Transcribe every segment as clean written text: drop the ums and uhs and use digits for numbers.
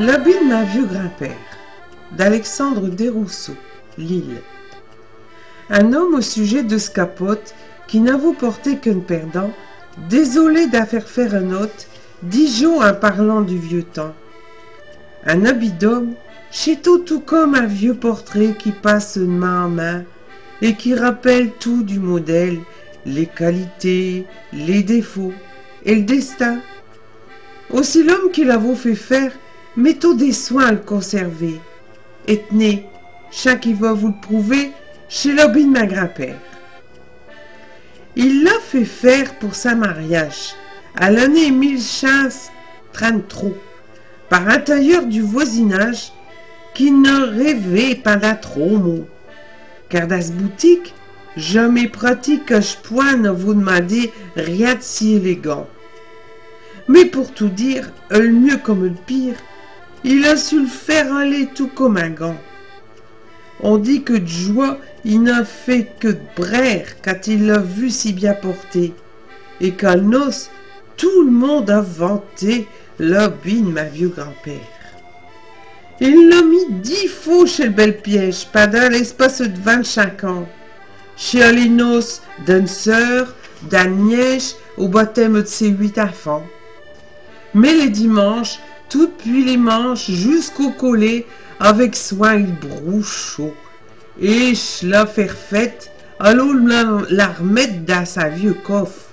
L'habit de ma vieux grand-père, d'Alexandre Desrousseaux, Lille. Un homme au sujet de ce capote, qui n'a vous porté qu'un perdant, désolé d'affaire faire un autre, Dijon en parlant du vieux temps. Un habit d'homme, chez tout comme un vieux portrait qui passe de main en main, et qui rappelle tout du modèle, les qualités, les défauts et le destin. Aussi l'homme qui l'avait fait faire, mettons des soins à le conserver. Et tenez, chaque qui va vous le prouver, chez l'habit de ma grand-père. Il l'a fait faire pour sa mariage, à l'année 1533, par un tailleur du voisinage qui ne rêvait pas d'un trop mot. Car dans cette boutique, jamais pratique que je poigne vous demander rien de si élégant. Mais pour tout dire, le mieux comme le pire, il a su le faire aller tout comme un gant. On dit que de joie, il n'a fait que de braire quand il l'a vu si bien porté, et qu'à noces, tout le monde a vanté l'habit de ma vieux grand-père. Il l'a mis 10 fois chez le bel piège, pendant l'espace de 25 ans, chez les noces d'une sœur, d'Agnès, au baptême de ses 8 enfants. Mais les dimanches, tout puis les manches jusqu'au collet, avec soin il brouche chaud. Et je la faire fête, allô la remettre dans sa vieux coffre.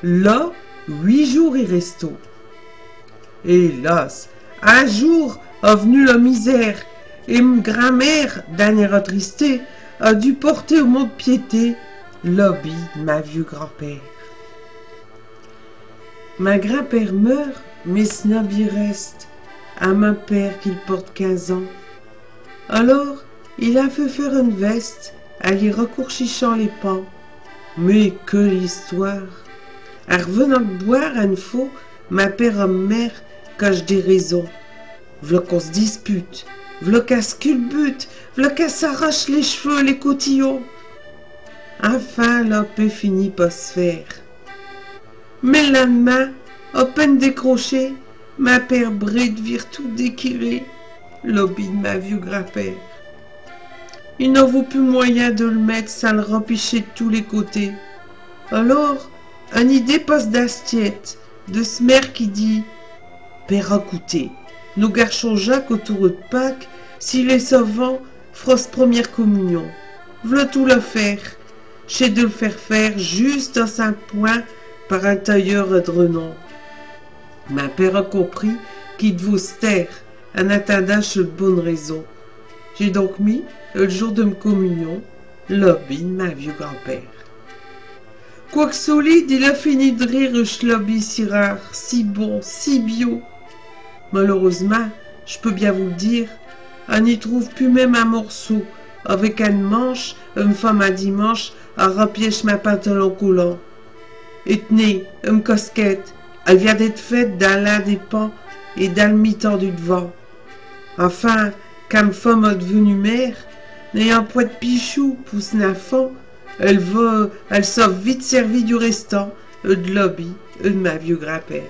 Là, 8 jours il resto. Hélas, un jour a venu la misère, et ma grand-mère, d'un air attristé, a dû porter au mont de piété l'habit de ma vieux grand-père. Ma grand-père meurt, mais ce n'habit reste à ma père qu'il porte 15 ans. Alors, il a fait faire une veste, à y raccourcissant les pans. Mais que l'histoire! En revenant de boire une fois, ma père et ma mère cachent des raisons. V'là qu'on se dispute, v'là qu'elle se culbute, v'là qu'elle s'arrache les cheveux, les cotillons. Enfin, la paix finit par se faire. Mais le lendemain, à peine décroché, ma père bride vire tout déchiré, l'habit de ma vieux grand-père. Il n'en vaut plus moyen de le mettre sans le rempicher de tous les côtés. Alors, une idée passe d'assiette, de ce mère qui dit « Père, écoutez, nous garchons Jacques autour de Pâques, s'il est savant, fera première communion. V'là tout le faire, chez de le faire juste en 5 points par un tailleur de renom. » Ma père a compris qu'il devait se taire en attendant sur de bonnes raisons. J'ai donc mis, le jour de ma communion, l'habit de ma vieux grand-père. Quoique solide, il a fini de rire l'habit si rare, si bon, si bio. Malheureusement, je peux bien vous le dire, on n'y trouve plus même un morceau, avec une manche, une femme à dimanche, à rapièche ma pantalon collant. Et tenez, une casquette, elle vient d'être faite dans l'un des pans et dans le mi-temps du devant. Enfin, quand ma femme est devenue mère, n'ayant point de pichou pour son enfant, elle s'est vite servie du restant, de l'habit de ma vieux grand-père.